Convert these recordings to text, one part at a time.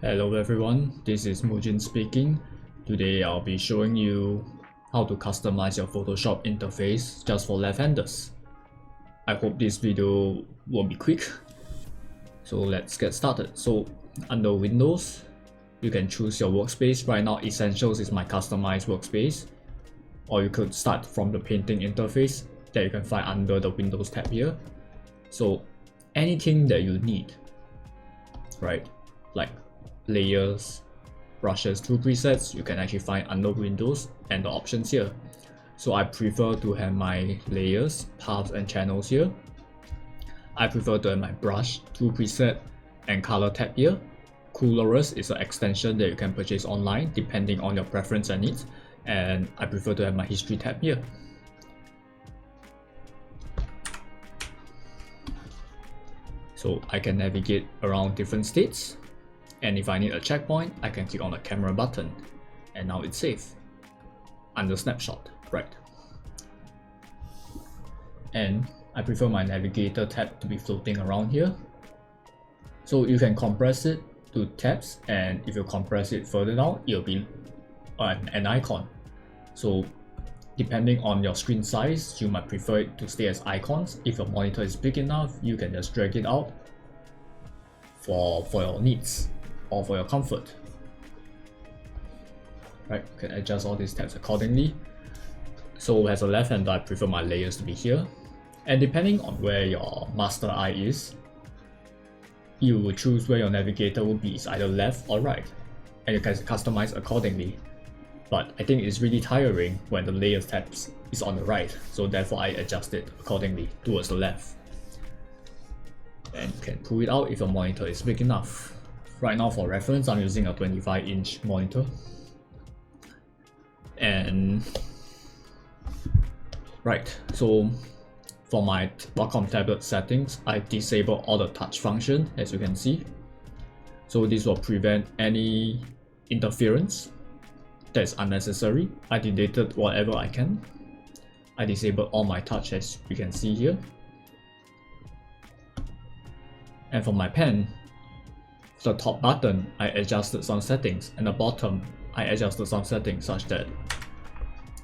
Hello everyone, this is Mujin speaking. Today I'll be showing you how to customize your Photoshop interface just for left-handers. I hope this video will be quick. So let's get started. So under Windows, you can choose your workspace. Right now Essentials is my customized workspace. Or you could start from the painting interface that you can find under the Windows tab here. So anything that you need, right? Like layers, brushes, tool presets, you can actually find under Windows and the options here. So I prefer to have my layers, paths and channels here. I prefer to have my brush, tool preset and color tab here. Colorus is an extension that you can purchase online depending on your preference and needs. And I prefer to have my history tab here. So I can navigate around different states. And if I need a checkpoint, I can click on the camera button. And now it's safe. Under snapshot, right. And I prefer my navigator tab to be floating around here. So you can compress it to tabs, and if you compress it further down, it'll be an icon. So depending on your screen size, you might prefer it to stay as icons. If your monitor is big enough, you can just drag it out for your needs or for your comfort. Right, you can adjust all these tabs accordingly. So as a left-hander, I prefer my layers to be here. And depending on where your master eye is, you will choose where your navigator will be. It's either left or right. And you can customize accordingly. But I think it's really tiring when the layers tab is on the right. So therefore I adjust it accordingly towards the left. And you can pull it out if your monitor is big enough. Right now for reference, I'm using a 25-inch monitor. And right, so for my Wacom tablet settings, I disable all the touch function, as you can see. So this will prevent any interference that's unnecessary. I deleted whatever I can. I disabled all my touch, as you can see here. And for my pen, the top button, I adjusted some settings, and the bottom, I adjusted some settings such that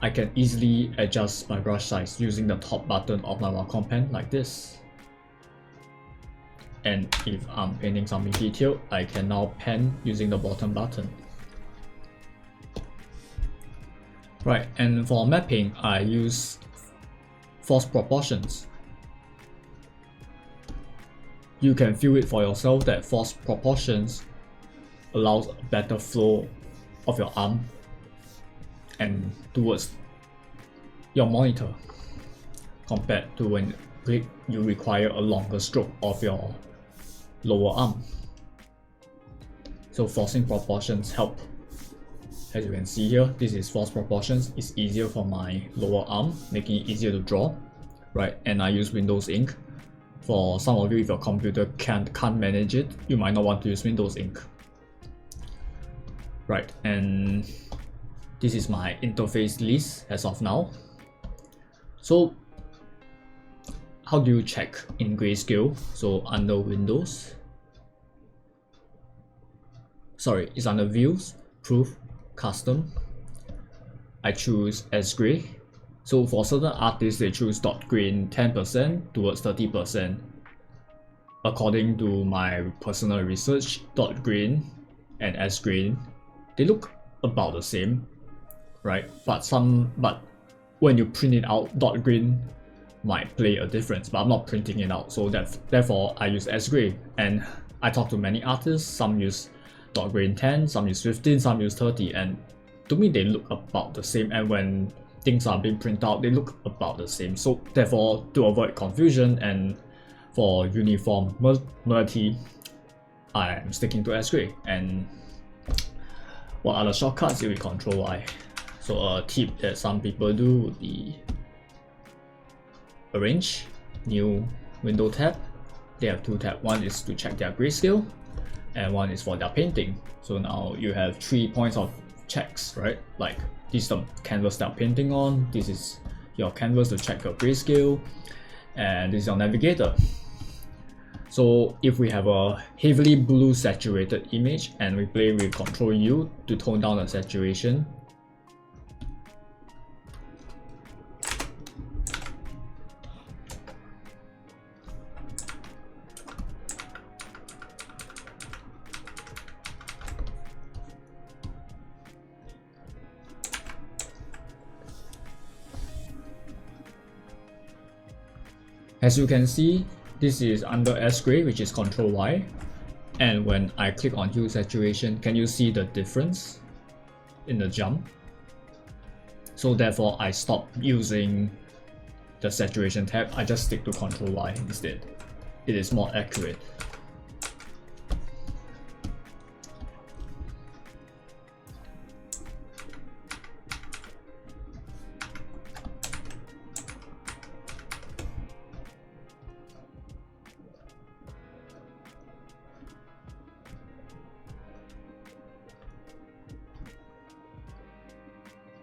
I can easily adjust my brush size using the top button of my Wacom pen like this. And if I'm painting something detailed, I can now pen using the bottom button. Right, and for mapping, I use force proportions. You can feel it for yourself that force proportions allows a better flow of your arm and towards your monitor compared to when you require a longer stroke of your lower arm. So forcing proportions help. As you can see here, this is force proportions. It's easier for my lower arm, making it easier to draw, right? And I use Windows Ink. For some of you, if your computer can't manage it, you might not want to use Windows Ink. Right, and this is my interface list as of now. So how do you check in grayscale? So under Windows, sorry, it's under Views, Proof, Custom. I choose as gray. So for certain artists, they choose dot grain 10% towards 30%. According to my personal research, dot grain and S grain, they look about the same, right? But when you print it out, dot grain might play a difference, but I'm not printing it out, so therefore I use S grain. And I talk to many artists, some use dot grain 10, some use 15, some use 30, and to me they look about the same. And when things are being printed out, they look about the same. So therefore, to avoid confusion and for uniformity, I'm sticking to S gray. And what are the shortcuts? Here we Control Y. So a tip that some people do would be Arrange, New Window tab. They have two tabs. One is to check their grayscale, and one is for their painting. So now you have 3 points of checks, right? Like this is the canvas that I'm painting on, this is your canvas to check your grayscale, and this is your navigator. So if we have a heavily blue saturated image and we play with Ctrl U to tone down the saturation, as you can see, this is under S gray, which is Ctrl Y, and when I click on hue saturation, can you see the difference in the jump? So therefore I stop using the saturation tab, I just stick to Ctrl Y instead. It is more accurate.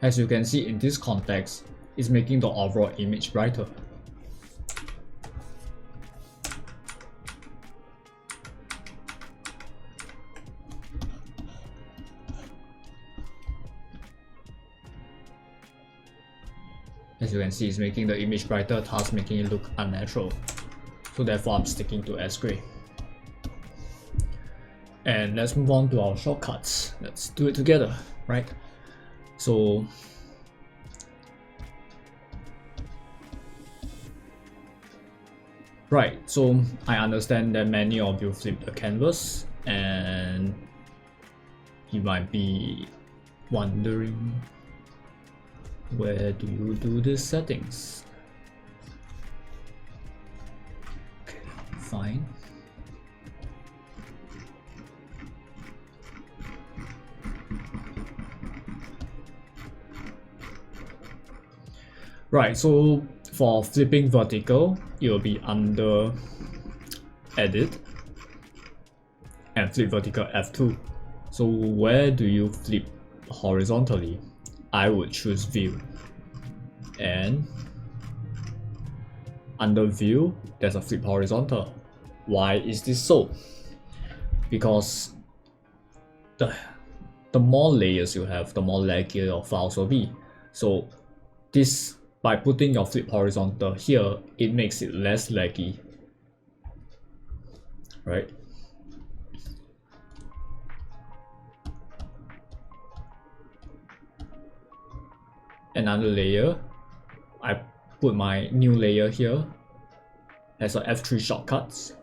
As you can see in this context, it's making the overall image brighter. As you can see, it's making the image brighter, thus making it look unnatural. So therefore I'm sticking to S gray. And let's move on to our shortcuts. Let's do it together, right? So so I understand that many of you flip the canvas and you might be wondering, where do you do these settings? Okay, fine. Right, so for flipping vertical, it will be under Edit and flip vertical F2. So where do you flip horizontally? I would choose View, and under View, there's a flip horizontal. Why is this so? Because the more layers you have, the more laggy your files will be. So this, by putting your flip horizontal here, it makes it less laggy, right? Another layer, I put my new layer here as a F3 shortcuts.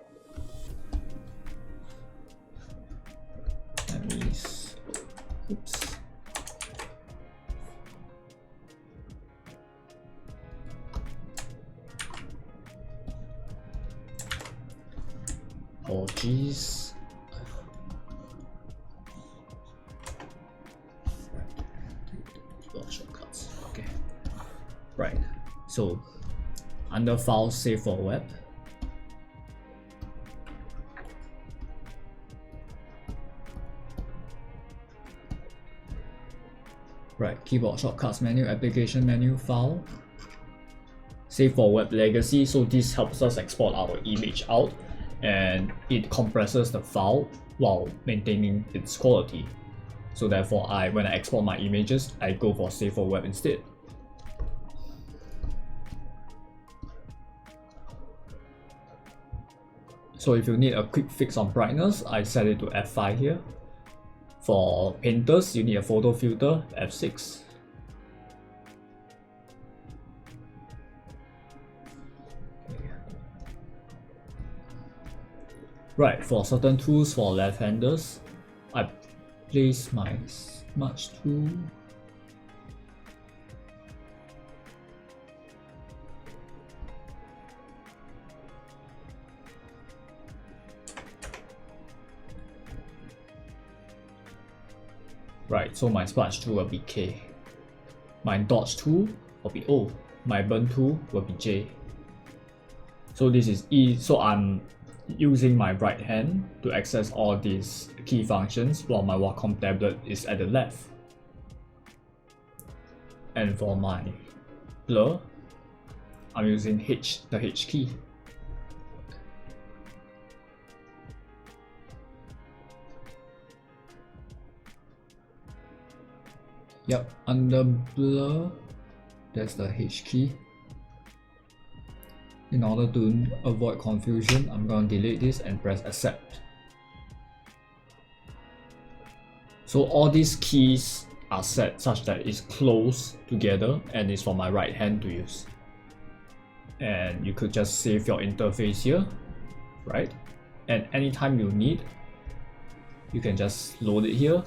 Oops. Oh geez. Shortcuts. Okay. Right. So under File, Save for Web. Right. Keyboard shortcuts menu, application menu, File, Save for Web Legacy. So this helps us export our image out, and it compresses the file while maintaining its quality. So therefore, when I export my images, I go for Save for Web instead. So if you need a quick fix on brightness, I set it to F5 here. For painters, you need a photo filter, F6. Right, for certain tools for left-handers, I place my smudge tool. Right, so my smudge tool will be K. My dodge tool will be O. My burn tool will be J. So this is E. So I'm using my right hand to access all these key functions while my Wacom tablet is at the left. And for my blur, I'm using the H key. Yep, under blur, that's the H key. In order to avoid confusion, I'm going to delete this and press accept. So all these keys are set such that it's close together and it's for my right hand to use. And you could just save your interface here, right? And anytime you need, you can just load it here,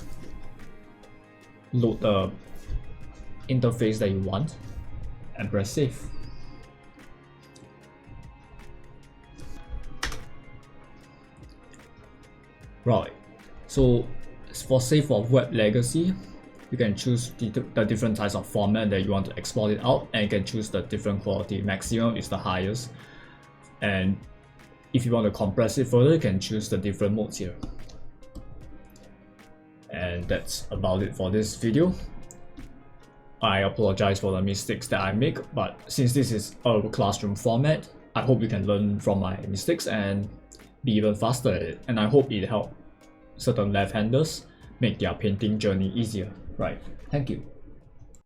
load the interface that you want, and press save. Right, so for save for web legacy, you can choose the different types of format that you want to export it out, and you can choose the different quality. Maximum is the highest, and if you want to compress it further, you can choose the different modes here. And that's about it for this video. I apologize for the mistakes that I make, but since this is a classroom format, I hope you can learn from my mistakes and be even faster at it. And I hope it helped certain left-handers make their painting journey easier. Right, thank you.